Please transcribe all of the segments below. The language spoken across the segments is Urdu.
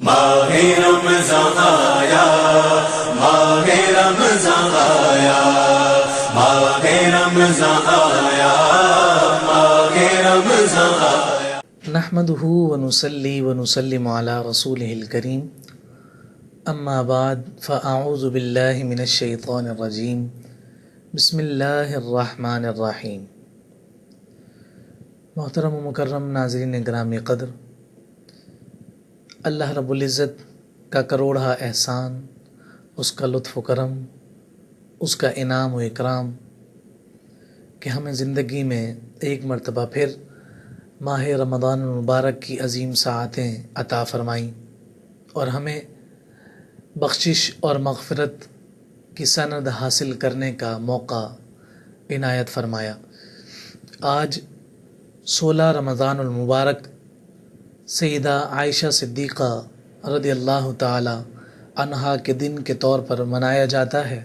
ماہ رمضان آیا، ماہ رمضان آیا، ماہ رمضان آیا، ماہ رمضان آیا۔ نحمده ونصلي ونسلم على رسوله الكريم، اما بعد فاعوذ باللہ من الشیطان الرجیم، بسم اللہ الرحمن الرحیم۔ محترم و مکرم ناظرین گرامی قدر، اللہ رب العزت کا کروڑا احسان، اس کا لطف و کرم، اس کا انعام و اکرام کہ ہمیں زندگی میں ایک مرتبہ پھر ماہ رمضان المبارک کی عظیم ساعتیں عطا فرمائیں اور ہمیں بخشش اور مغفرت کی سند حاصل کرنے کا موقع عنایت فرمایا۔ آج 16 رمضان المبارک سیدہ عائشہ صدیقہ رضی اللہ تعالی عنہا کے دن کے طور پر منایا جاتا ہے،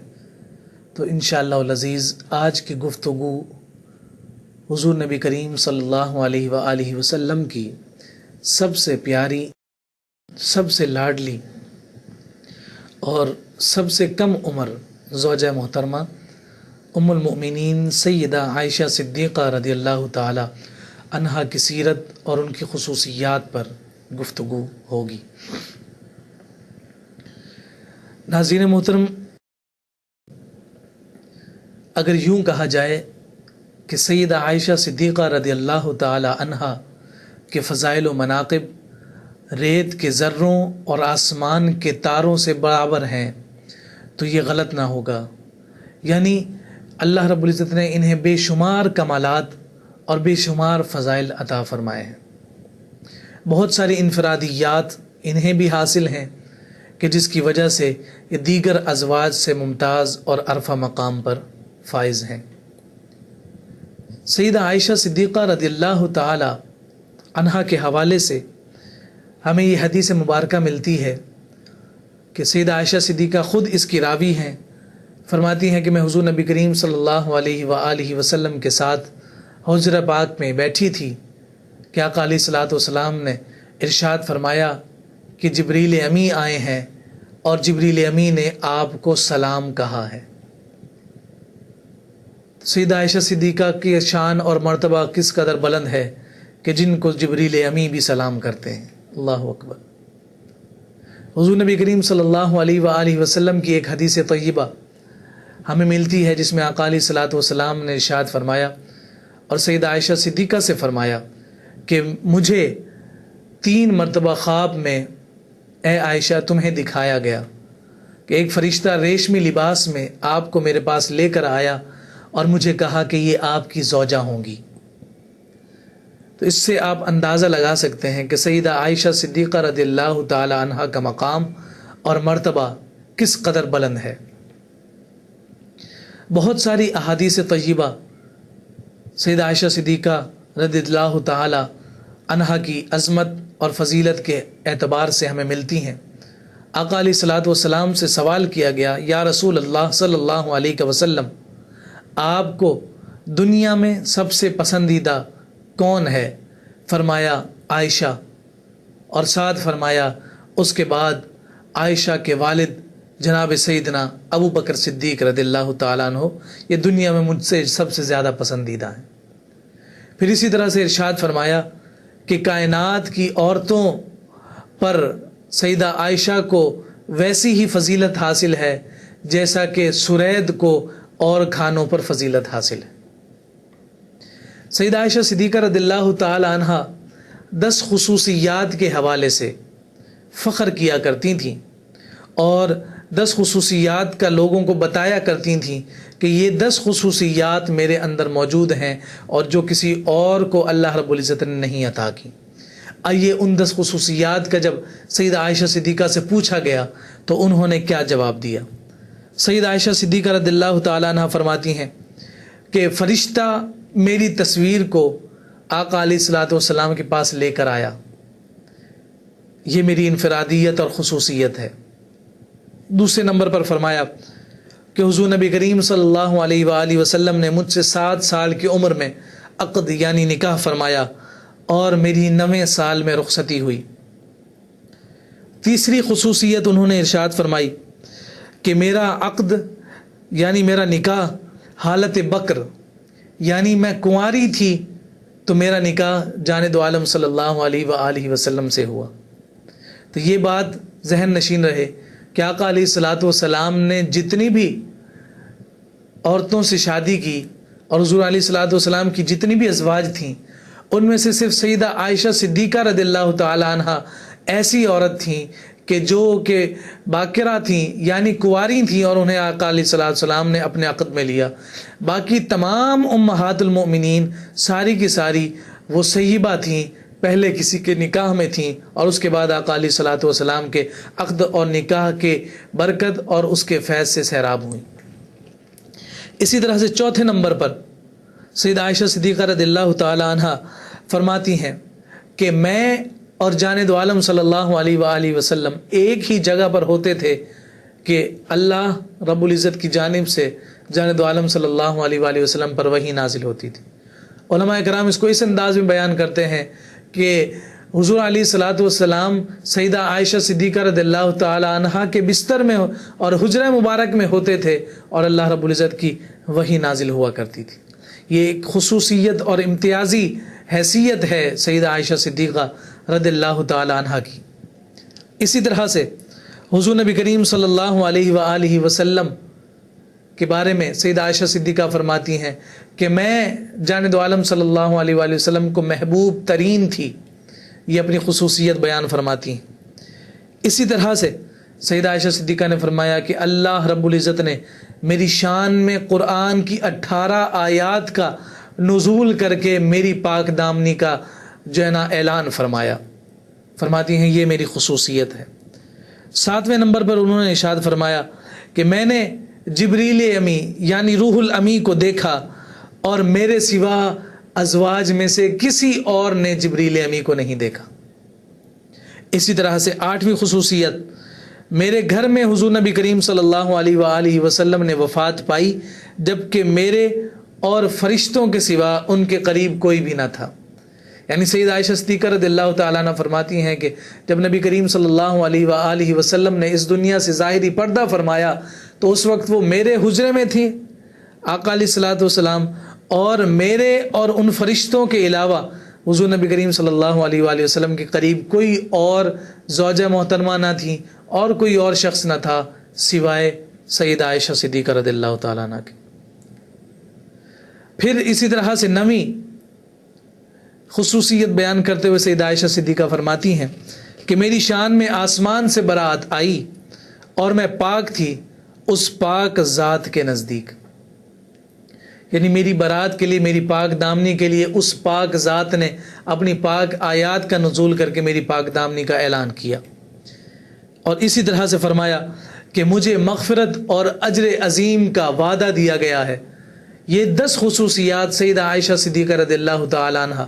تو انشاءاللہ العزیز آج کی گفتگو حضور نبی کریم صلی اللہ علیہ وآلہ وسلم کی سب سے پیاری، سب سے لاڈلی اور سب سے کم عمر زوجہ محترمہ ام المؤمنین سیدہ عائشہ صدیقہ رضی اللہ تعالی عنہا کی سیرت اور ان کی خصوصیات پر گفتگو ہوگی۔ ناظرین محترم، اگر یوں کہا جائے کہ سیدہ عائشہ صدیقہ رضی اللہ تعالی عنہا کے فضائل و مناقب ریت کے ذروں اور آسمان کے تاروں سے برابر ہیں تو یہ غلط نہ ہوگا۔ یعنی اللہ رب العزت نے انہیں بے شمار کمالات اور بے شمار فضائل عطا فرمائے ہیں، بہت ساری انفرادیات انہیں بھی حاصل ہیں کہ جس کی وجہ سے یہ دیگر ازواج سے ممتاز اور عرفہ مقام پر فائز ہیں۔ سیدہ عائشہ صدیقہ رضی اللہ تعالی عنہا کے حوالے سے ہمیں یہ حدیث مبارکہ ملتی ہے کہ سیدہ عائشہ صدیقہ خود اس کی راوی ہیں۔ فرماتی ہیں کہ میں حضور نبی کریم صلی اللہ علیہ وآلہ وسلم کے ساتھ حجرہ پاک میں بیٹھی تھی کہ آقا علیہ الصلوۃ والسلام نے ارشاد فرمایا کہ جبریل امی آئے ہیں اور جبریل امی نے آپ کو سلام کہا ہے۔ سیدہ عائشہ صدیقہ کی شان اور مرتبہ کس قدر بلند ہے کہ جن کو جبریل امی بھی سلام کرتے ہیں۔ اللہ اکبر۔ حضور نبی کریم صلی اللہ علیہ وآلہ وسلم کی ایک حدیث طیبہ ہمیں ملتی ہے جس میں آقا علیہ الصلوۃ والسلام نے ارشاد فرمایا اور سیدہ عائشہ صدیقہ سے فرمایا کہ مجھے 3 مرتبہ خواب میں اے عائشہ تمہیں دکھایا گیا کہ ایک فرشتہ ریشمی لباس میں آپ کو میرے پاس لے کر آیا اور مجھے کہا کہ یہ آپ کی زوجہ ہوں گی۔ تو اس سے آپ اندازہ لگا سکتے ہیں کہ سیدہ عائشہ صدیقہ رضی اللہ تعالی عنہا کا مقام اور مرتبہ کس قدر بلند ہے۔ بہت ساری احادیث طیبہ سیدہ عائشہ صدیقہ رضی اللہ تعالی عنہا کی عظمت اور فضیلت کے اعتبار سے ہمیں ملتی ہیں۔ آقا علیہ الصلوۃ والسلام سے سوال کیا گیا، یا رسول اللہ صلی اللہ علیہ وسلم، آپ کو دنیا میں سب سے پسندیدہ کون ہے؟ فرمایا عائشہ، اور ساتھ فرمایا اس کے بعد عائشہ کے والد جناب سیدنا ابو بکر صدیق رضی اللہ تعالیٰ عنہ یہ دنیا میں مجھ سے سب سے زیادہ پسندیدہ ہیں۔ پھر اسی طرح سے ارشاد فرمایا کہ کائنات کی عورتوں پر سیدہ عائشہ کو ویسی ہی فضیلت حاصل ہے جیسا کہ سرید کو اور کھانوں پر فضیلت حاصل ہے۔ سیدہ عائشہ صدیقہ رضی اللہ تعالی عنہا 10 خصوصیات کے حوالے سے فخر کیا کرتی تھیں اور 10 خصوصیات کا لوگوں کو بتایا کرتی تھیں کہ یہ 10 خصوصیات میرے اندر موجود ہیں اور جو کسی اور کو اللہ رب العزت نے نہیں عطا کی۔ آئیے ان 10 خصوصیات کا جب سیدہ عائشہ صدیقہ سے پوچھا گیا تو انہوں نے کیا جواب دیا۔ سیدہ عائشہ صدیقہ رضی اللہ تعالیٰ عنہ فرماتی ہیں کہ فرشتہ میری تصویر کو آقا علیہ الصلوۃ والسلام کے پاس لے کر آیا، یہ میری انفرادیت اور خصوصیت ہے۔ دوسرے نمبر پر فرمایا کہ حضور نبی کریم صلی اللہ علیہ وآلہ وسلم نے مجھ سے 7 سال کی عمر میں عقد یعنی نکاح فرمایا اور میری 9ویں سال میں رخصتی ہوئی۔ تیسری خصوصیت انہوں نے ارشاد فرمائی کہ میرا عقد یعنی میرا نکاح حالت بکر یعنی میں کنواری تھی تو میرا نکاح جانب عالم صلی اللہ علیہ وآلہ وسلم سے ہوا۔ تو یہ بات ذہن نشین رہے کہ آقا علیہ الصلاۃ والسلام نے جتنی بھی عورتوں سے شادی کی اور حضور علیہ الصلاۃ والسلام کی جتنی بھی ازواج تھیں ان میں سے صرف سیدہ عائشہ صدیقہ رضی اللہ تعالی عنہا ایسی عورت تھیں کہ جو کہ باکرہ تھیں یعنی کنواری تھیں اور انہیں آقا علیہ الصلاۃ والسلام نے اپنے عقد میں لیا۔ باقی تمام امہات المؤمنین ساری کی ساری وہ صحیبہ تھیں، پہلے کسی کے نکاح میں تھیں اور اس کے بعد آقا علیہ الصلاۃ والسلام کے عقد اور نکاح کے برکت اور اس کے فیض سے سیراب ہوئیں۔ اسی طرح سے چوتھے نمبر پر سیدہ عائشہ صدیقہ رضی اللہ تعالی عنہ فرماتی ہیں کہ میں اور جانب عالم صلی اللہ علیہ وآلہ وسلم ایک ہی جگہ پر ہوتے تھے کہ اللہ رب العزت کی جانب سے جانب عالم صلی اللہ علیہ وآلہ وسلم پر وحی نازل ہوتی تھی۔ علماء کرام اس کو اس انداز میں بیان کرتے ہیں کہ حضور علیہ الصلاۃ والسلام سیدہ عائشہ صدیقہ رضی اللہ تعالی عنہا کے بستر میں اور حجرہ مبارک میں ہوتے تھے اور اللہ رب العزت کی وحی نازل ہوا کرتی تھی۔ یہ ایک خصوصیت اور امتیازی حیثیت ہے سیدہ عائشہ صدیقہ رضی اللہ تعالی عنہا کی۔ اسی طرح سے حضور نبی کریم صلی اللہ علیہ وآلہ وسلم کے بارے میں سیدہ عائشہ صدیقہ فرماتی ہیں کہ میں جانب عالم صلی اللہ علیہ وآلہ وسلم کو محبوب ترین تھی، یہ اپنی خصوصیت بیان فرماتی ہیں۔ اسی طرح سے سیدہ عائشہ صدیقہ نے فرمایا کہ اللہ رب العزت نے میری شان میں قرآن کی 18 آیات کا نزول کر کے میری پاک دامنی کا جو ہے نا اعلان فرمایا۔ فرماتی ہیں یہ میری خصوصیت ہے۔ 7ویں نمبر پر انہوں نے ارشاد فرمایا کہ میں نے جبریل امی یعنی روح الامی کو دیکھا اور میرے سوا ازواج میں سے کسی اور نے جبریل امی کو نہیں دیکھا۔ اسی طرح سے 8ویں خصوصیت، میرے گھر میں حضور نبی کریم صلی اللہ علیہ وآلہ وسلم نے وفات پائی جبکہ میرے اور فرشتوں کے سوا ان کے قریب کوئی بھی نہ تھا۔ یعنی سیدہ عائشہ صدیقہ رضی اللہ تعالیٰ عنہ فرماتی ہیں کہ جب نبی کریم صلی اللہ علیہ وآلہ وسلم نے اس دنیا سے ظاہری پردہ فرمایا تو اس وقت وہ میرے حجرے میں تھیں آقا علیہ الصلاۃ والسلام، اور میرے اور ان فرشتوں کے علاوہ حضور نبی کریم صلی اللہ علیہ وآلہ وسلم کے قریب کوئی اور زوجہ محترمہ نہ تھی اور کوئی اور شخص نہ تھا سوائے سیدہ عائشہ صدیقہ رضی اللہ تعالیٰ عنہ کے۔ پھر اسی طرح سے 9ویں خصوصیت بیان کرتے ہوئے سیدہ عائشہ صدیقہ فرماتی ہیں کہ میری شان میں آسمان سے برات آئی اور میں پاک تھی اس پاک ذات کے نزدیک۔ یعنی میری برات کے لیے، میری پاک دامنی کے لیے اس پاک ذات نے اپنی پاک آیات کا نزول کر کے میری پاک دامنی کا اعلان کیا۔ اور اسی طرح سے فرمایا کہ مجھے مغفرت اور اجر عظیم کا وعدہ دیا گیا ہے۔ یہ 10 خصوصیات سیدہ عائشہ صدیقہ رضی اللہ تعالی عنہ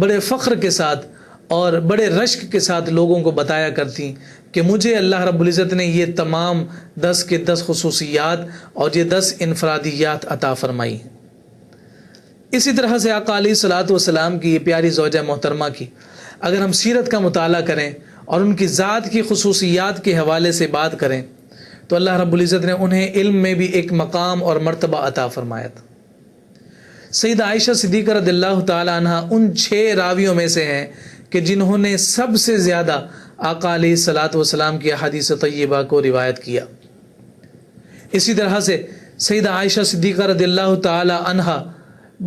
بڑے فخر کے ساتھ اور بڑے رشک کے ساتھ لوگوں کو بتایا کرتی کہ مجھے اللہ رب العزت نے یہ تمام 10 کے 10 خصوصیات اور یہ 10 انفرادیات عطا فرمائی ہیں۔ اسی طرح سے آقا علیہ الصلاۃ والسلام کی یہ پیاری زوجہ محترمہ کی اگر ہم سیرت کا مطالعہ کریں اور ان کی ذات کی خصوصیات کے حوالے سے بات کریں تو اللہ رب العزت نے انہیں علم میں بھی ایک مقام اور مرتبہ عطا فرمایا تھا۔ سیدہ عائشہ صدیقہ رضی اللہ تعالی عنہ ان 6 راویوں میں سے ہیں کہ جنہوں نے سب سے زیادہ آقا علیہ الصلاۃ والسلام کی احادیث طیبہ کو روایت کیا۔ اسی طرح سے سیدہ عائشہ صدیقہ رضی اللہ تعالی عنہ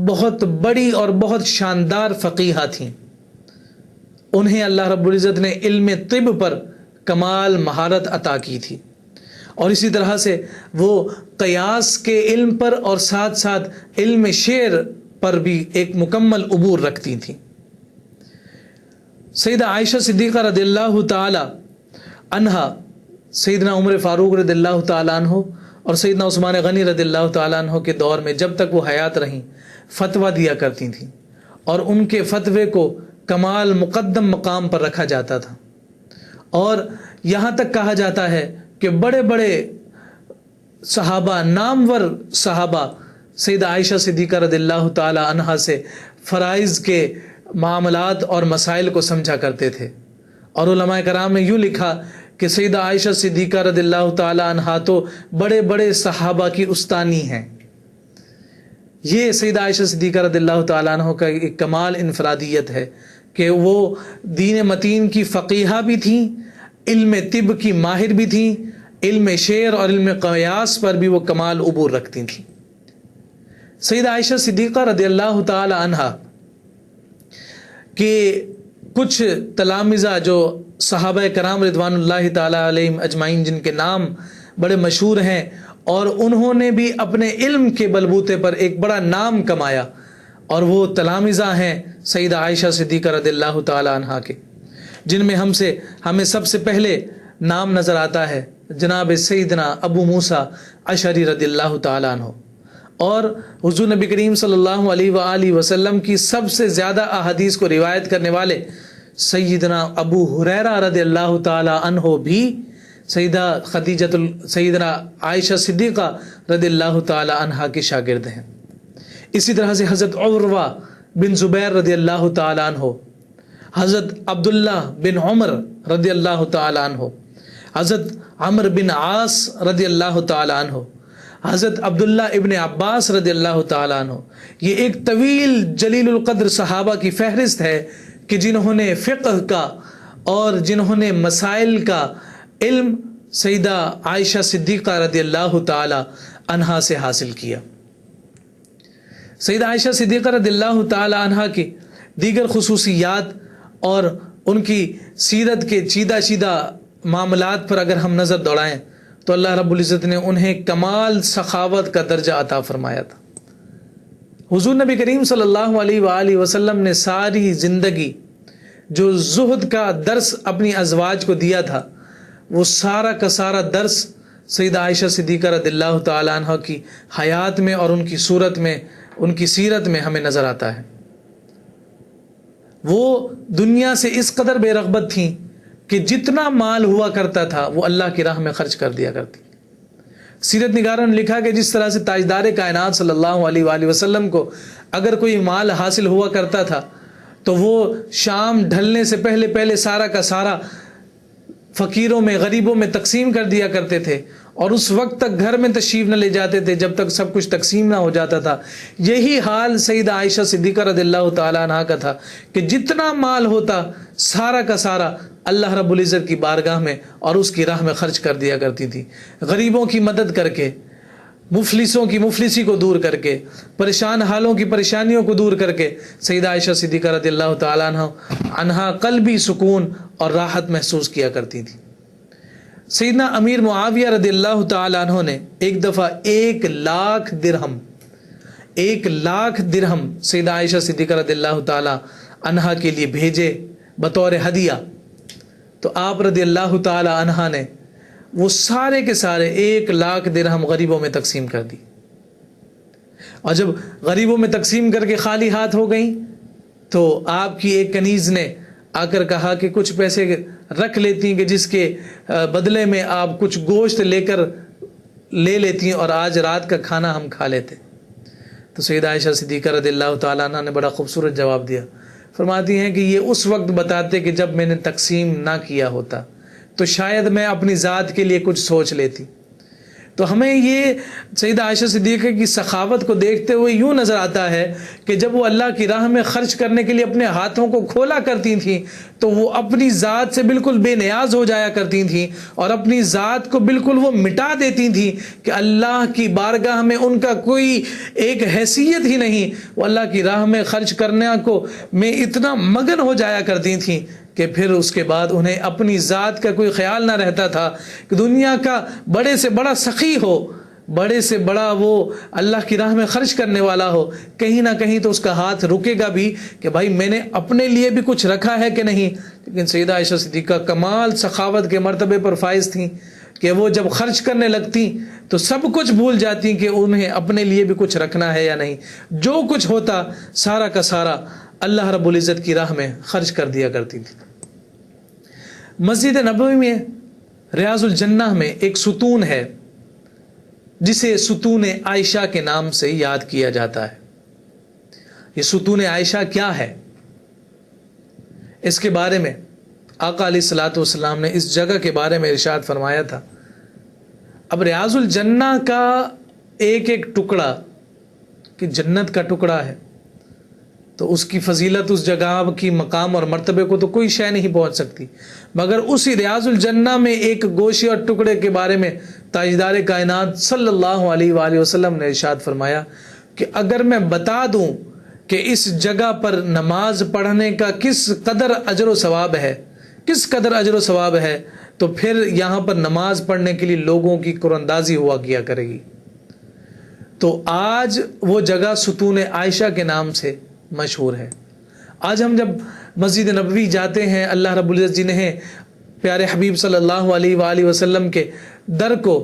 بہت بڑی اور بہت شاندار فقیہہ تھیں۔ انہیں اللہ رب العزت نے علم طب پر کمال مہارت عطا کی تھی، اور اسی طرح سے وہ قیاس کے علم پر اور ساتھ ساتھ علم شعر پر بھی ایک مکمل عبور رکھتی تھیں۔ سیدہ عائشہ صدیقہ رضی اللہ تعالی عنہ سیدنا عمر فاروق رضی اللہ تعالی عنہ اور سیدنا عثمان غنی رضی اللہ تعالی عنہ کے دور میں جب تک وہ حیات رہیں فتویٰ دیا کرتی تھیں، اور ان کے فتوے کو کمال مقدم مقام پر رکھا جاتا تھا، اور یہاں تک کہا جاتا ہے کہ بڑے بڑے صحابہ، نامور صحابہ سیدہ عائشہ صدیقہ رضی اللہ تعالی عنہا سے فرائض کے معاملات اور مسائل کو سمجھا کرتے تھے، اور علماء کرام نے یوں لکھا کہ سیدہ عائشہ صدیقہ رضی اللہ تعالی عنہا تو بڑے بڑے صحابہ کی استانی ہیں. یہ سیدہ عائشہ صدیقہ رضی اللہ تعالی عنہ کا ایک کمال انفرادیت ہے کہ وہ دین متین کی فقیہہ بھی تھیں، علم طب کی ماہر بھی تھیں، علم شعر اور علم قیاس پر بھی وہ کمال عبور رکھتی تھیں. سیدہ عائشہ صدیقہ رضی اللہ تعالی عنہا کہ کچھ تلامذہ جو صحابہ کرام رضوان اللہ تعالی علیہم اجمعین جن کے نام بڑے مشہور ہیں، اور انہوں نے بھی اپنے علم کے بلبوتے پر ایک بڑا نام کمایا، اور وہ تلامذہ ہیں سیدہ عائشہ صدیقہ رضی اللہ تعالی عنہا کے، جن میں ہمیں سب سے پہلے نام نظر آتا ہے جناب سیدنا ابو موسیٰ اشعری رضی اللہ تعالی عنہ، اور حضور نبی کریم صلی اللہ علیہ وآلہ وسلم کی سب سے زیادہ احادیث کو روایت کرنے والے سیدنا ابو ہریرہ رضی اللہ تعالی عنہ بھی سیدنا عائشہ صدیقہ رضی اللہ تعالی عنہا کے شاگرد ہیں. اسی طرح سے حضرت عروہ بن زبیر رضی اللہ تعالی عنہ، حضرت عبداللہ بن عمر رضی اللہ تعالی عنہ، حضرت عمرو بن عاص رضی اللہ تعالی عنہ، حضرت عبداللہ ابن عباس رضی اللہ تعالی عنہ. یہ ایک طویل جلیل القدر صحابہ کی فہرست ہے کہ جنہوں نے فقہ کا اور جنہوں نے مسائل کا علم سیدہ عائشہ صدیقہ رضی اللہ تعالی عنہا سے حاصل کیا. سیدہ عائشہ صدیقہ رضی اللہ تعالی عنہا کی دیگر خصوصیات اور ان کی سیرت کے چیدہ معاملات پر اگر ہم نظر دوڑائیں تو اللہ رب العزت نے انہیں کمال سخاوت کا درجہ عطا فرمایا تھا. حضور نبی کریم صلی اللہ علیہ وآلہ وسلم نے ساری زندگی جو زہد کا درس اپنی ازواج کو دیا تھا، وہ سارا کا سارا درس سیدہ عائشہ صدیقہ رضی اللہ تعالی عنہ کی حیات میں اور ان کی صورت میں، ان کی سیرت میں ہمیں نظر آتا ہے. وہ دنیا سے اس قدر بے رغبت تھیں کہ جتنا مال ہوا کرتا تھا وہ اللہ کی راہ میں خرچ کر دیا کرتی. سیرت نگاروں نے لکھا کہ جس طرح سے تاجدار کائنات صلی اللہ علیہ وآلہ وسلم کو اگر کوئی مال حاصل ہوا کرتا تھا تو وہ شام ڈھلنے سے پہلے سارا کا سارا فقیروں میں، غریبوں میں تقسیم کر دیا کرتے تھے، اور اس وقت تک گھر میں تشریف نہ لے جاتے تھے جب تک سب کچھ تقسیم نہ ہو جاتا تھا. یہی حال سیدہ عائشہ صدیقہ رضی اللہ تعالی عنہا کا تھا کہ جتنا مال ہوتا سارا کا سارا اللہ رب العزت کی بارگاہ میں اور اس کی راہ میں خرچ کر دیا کرتی تھی. غریبوں کی مدد کر کے، مفلسوں کی مفلسی کو دور کر کے، پریشان حالوں کی پریشانیوں کو دور کر کے سیدہ عائشہ صدیقہ رضی اللہ تعالی عنہا قلبی سکون اور راحت محسوس کیا کرتی تھی. سیدنا امیر معاویہ رضی اللہ تعالی عنہ نے ایک دفعہ 1,00,000 درہم سیدہ عائشہ صدیقہ رضی اللہ تعالی عنہا کے لیے بھیجے بطور ہدیہ، تو آپ رضی اللہ تعالی عنہا نے وہ سارے کے سارے 1,00,000 درہم غریبوں میں تقسیم کر دی. اور جب غریبوں میں تقسیم کر کے خالی ہاتھ ہو گئیں تو آپ کی ایک کنیز نے آ کر کہا کہ کچھ پیسے رکھ لیتی کہ جس کے بدلے میں آپ کچھ گوشت لے لیتی اور آج رات کا کھانا ہم کھا لیتے. تو سیدہ عائشہ صدیقہ رضی اللہ تعالیٰ عنہ نے بڑا خوبصورت جواب دیا. فرماتی ہیں کہ یہ اس وقت بتاتے کہ جب میں نے تقسیم نہ کیا ہوتا تو شاید میں اپنی ذات کے لیے کچھ سوچ لیتی. تو ہمیں یہ سیدہ عائشہ صدیقہ کی سخاوت کو دیکھتے ہوئے یوں نظر آتا ہے کہ جب وہ اللہ کی راہ میں خرچ کرنے کے لیے اپنے ہاتھوں کو کھولا کرتی تھیں تو وہ اپنی ذات سے بالکل بے نیاز ہو جایا کرتی تھیں اور اپنی ذات کو بالکل وہ مٹا دیتی تھیں کہ اللہ کی بارگاہ میں ان کا کوئی ایک حیثیت ہی نہیں. وہ اللہ کی راہ میں خرچ کرنے کو میں اتنا مگن ہو جایا کرتی تھیں کہ پھر اس کے بعد انہیں اپنی ذات کا کوئی خیال نہ رہتا تھا کہ دنیا کا بڑے سے بڑا سخی ہو، بڑے سے بڑا وہ اللہ کی راہ میں خرچ کرنے والا ہو، کہیں نہ کہیں تو اس کا ہاتھ رکے گا بھی کہ بھائی میں نے اپنے لیے بھی کچھ رکھا ہے کہ نہیں. لیکن سیدہ عائشہ صدیقہ کمال سخاوت کے مرتبے پر فائز تھیں کہ وہ جب خرچ کرنے لگتی تو سب کچھ بھول جاتی کہ انہیں اپنے لیے بھی کچھ رکھنا ہے یا نہیں. جو کچھ ہوتا سارا کا سارا اللہ رب العزت کی راہ میں خرچ کر دیا کرتی تھی. مسجد نبوی میں ریاض الجنہ میں ایک ستون ہے جسے ستون عائشہ کے نام سے یاد کیا جاتا ہے. یہ ستون عائشہ کیا ہے، اس کے بارے میں آقا علیہ الصلوۃ والسلام نے اس جگہ کے بارے میں ارشاد فرمایا تھا. اب ریاض الجنہ کا ایک ایک ٹکڑا کہ جنت کا ٹکڑا ہے تو اس کی فضیلت، اس جگہ کی مقام اور مرتبے کو تو کوئی شے نہیں پہنچ سکتی، مگر اسی ریاض الجنہ میں ایک گوشے اور ٹکڑے کے بارے میں تاجدار کائنات صلی اللہ علیہ وآلہ وسلم نے ارشاد فرمایا کہ اگر میں بتا دوں کہ اس جگہ پر نماز پڑھنے کا کس قدر اجر و ثواب ہے، کس قدر اجر و ثواب ہے، تو پھر یہاں پر نماز پڑھنے کے لیے لوگوں کی قراندازی ہوا کیا کرے گی. تو آج وہ جگہ ستون عائشہ کے نام سے مشہور ہے. آج ہم جب مسجد نبوی جاتے ہیں، اللہ رب العزت جنہیں پیارے حبیب صلی اللہ علیہ وآلہ وسلم کے در کو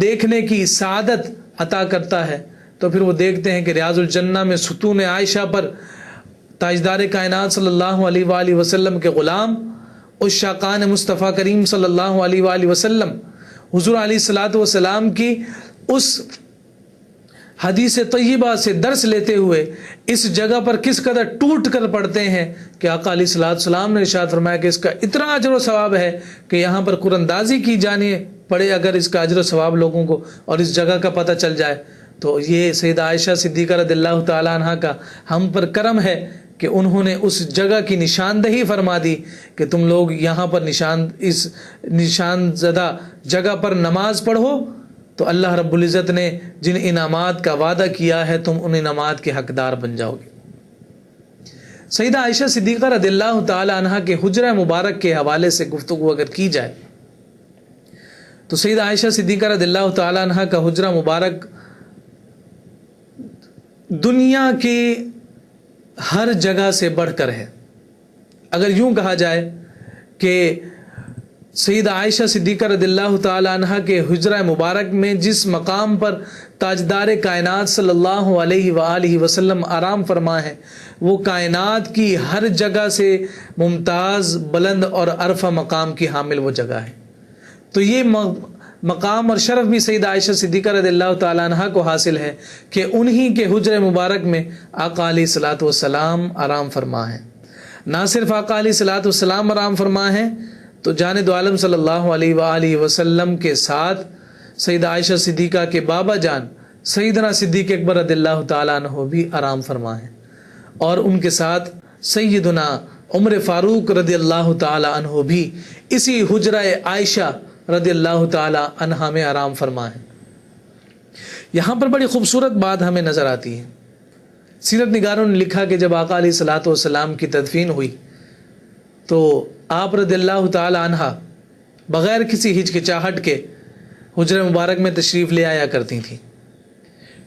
دیکھنے کی سعادت عطا کرتا ہے، تو پھر وہ دیکھتے ہیں کہ ریاض الجنہ میں ستون عائشہ پر تاجدار کائنات صلی اللہ علیہ وآلہ وسلم کے غلام، اس شاقان مصطفیٰ کریم صلی اللہ علیہ وآلہ وسلم حضور علیہ الصلوۃ والسلام کی اس حدیث طیبہ سے درس لیتے ہوئے اس جگہ پر کس قدر ٹوٹ کر پڑتے ہیں کہ آقا علیہ الصلوۃ والسلام نے ارشاد فرمایا کہ اس کا اتنا اجر و ثواب ہے کہ یہاں پر قراندازی کی جانی پڑے اگر اس کا اجر و ثواب لوگوں کو اور اس جگہ کا پتہ چل جائے. تو یہ سیدہ عائشہ صدیقہ رضی اللہ تعالی عنہ کا ہم پر کرم ہے کہ انہوں نے اس جگہ کی نشاندہی فرما دی کہ تم لوگ یہاں پر اس نشان زدہ جگہ پر نماز پڑھو تو اللہ رب العزت نے جن انعامات کا وعدہ کیا ہے تم ان انعامات کے حقدار بن جاؤ گے. سیدہ عائشہ صدیقہ رضی اللہ تعالی عنہ کے حجرہ مبارک کے حوالے سے گفتگو اگر کی جائے تو سیدہ عائشہ صدیقہ رضی اللہ تعالی عنہ کا حجرہ مبارک دنیا کی ہر جگہ سے بڑھ کر ہے. اگر یوں کہا جائے کہ سیدہ عائشہ صدیقہ رضی اللہ تعالی عنہ کے حجرہ مبارک میں جس مقام پر تاجدار کائنات صلی اللہ علیہ وآلہ وسلم آرام فرما ہے وہ کائنات کی ہر جگہ سے ممتاز، بلند اور عرفہ مقام کی حامل وہ جگہ ہے. تو یہ مقام اور شرف بھی سیدہ عائشہ صدیقہ رضی اللہ تعالی عنہ کو حاصل ہے کہ انہی کے حجرہ مبارک میں آقا علیہ الصلوۃ والسلام آرام فرما ہے. نہ صرف آقا علیہ الصلوۃ والسلام آرام فرما ہے تو جاند عالم صلی اللہ علیہ وآلہ وسلم کے ساتھ سیدہ عائشہ صدیقہ کے بابا جان سیدنا صدیق اکبر رضی اللہ تعالیٰ عنہ بھی آرام فرما ہے، اور ان کے ساتھ سیدنا عمر فاروق رضی اللہ تعالیٰ عنہ بھی اسی حجرہ عائشہ رضی اللہ تعالیٰ عنہ میں آرام فرما ہے. یہاں پر بڑی خوبصورت بات ہمیں نظر آتی ہے. سیرت نگاروں نے لکھا کہ جب آقا علیہ الصلوۃ والسلام کی تدفین ہوئی تو آپ رضی اللہ تعالی عنہ بغیر کسی ہچکچاہٹ کے حجرہ مبارک میں تشریف لے آیا کرتی تھیں.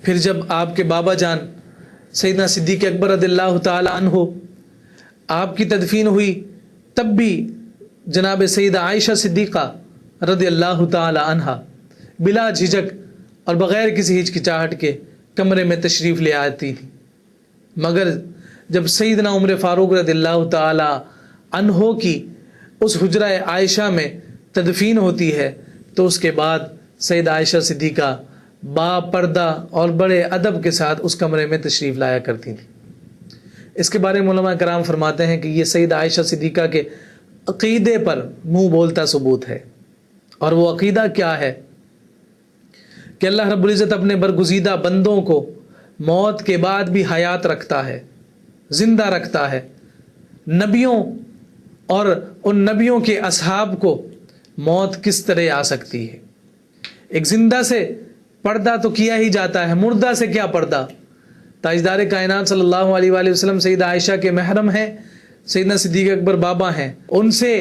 پھر جب آپ کے بابا جان سیدنا صدیق اکبر رضی اللہ تعالی عنہ آپ کی تدفین ہوئی تب بھی جناب سیدہ عائشہ صدیقہ رضی اللہ تعالی عنہ بلا جھجک اور بغیر کسی ہچکچاہٹ کے کمرے میں تشریف لے آتی تھی. مگر جب سیدنا عمر فاروق رضی اللہ تعالی عنہ کی اس حجرہ عائشہ میں تدفین ہوتی ہے تو اس کے بعد سیدہ عائشہ صدیقہ با پردہ اور بڑے ادب کے ساتھ اس کمرے میں تشریف لایا کرتی تھیں. اس کے بارے میں علماء کرام فرماتے ہیں کہ یہ سیدہ عائشہ صدیقہ کے عقیدے پر منہ بولتا ثبوت ہے. اور وہ عقیدہ کیا ہے کہ اللہ رب العزت اپنے برگزیدہ بندوں کو موت کے بعد بھی حیات رکھتا ہے، زندہ رکھتا ہے. نبیوں اور ان نبیوں کے اصحاب کو موت کس طرح آ سکتی ہے؟ ایک زندہ سے پردہ تو کیا ہی جاتا ہے، مردہ سے کیا پردہ؟ تاجدار کائنات صلی اللہ علیہ وآلہ وسلم سیدہ عائشہ کے محرم ہیں، سیدنا صدیق اکبر بابا ہیں، ان سے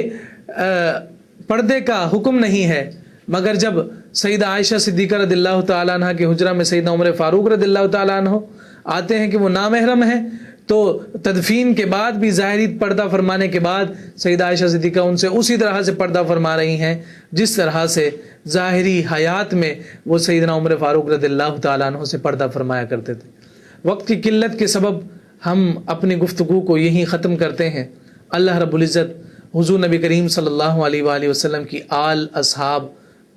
پردے کا حکم نہیں ہے. مگر جب سیدہ عائشہ صدیقہ رضی اللہ تعالیٰ عنہ کے حجرہ میں سیدنا عمر فاروق رضی اللہ تعالیٰ عنہ آتے ہیں کہ وہ نامحرم ہیں، تو تدفین کے بعد بھی ظاہری پردہ فرمانے کے بعد سیدہ عائشہ صدیقہ ان سے اسی طرح سے پردہ فرما رہی ہیں جس طرح سے ظاہری حیات میں وہ سیدنا عمر فاروق رضی اللہ تعالیٰ عنہ سے پردہ فرمایا کرتے تھے. وقت کی قلت کے سبب ہم اپنی گفتگو کو یہیں ختم کرتے ہیں. اللہ رب العزت حضور نبی کریم صلی اللہ علیہ وآلہ وسلم کی آل، اصحاب،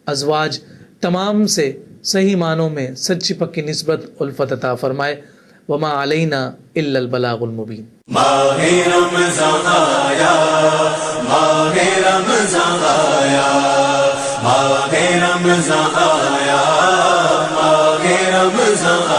ازواج تمام سے صحیح معنوں میں سچی پکی نسبت الفت عطا فرمائے. وما علینا الا البلاغ المبین. ماہ رمضان آیا ماہ رمضان آیا ماہ رمضان آیا ماہ رمضان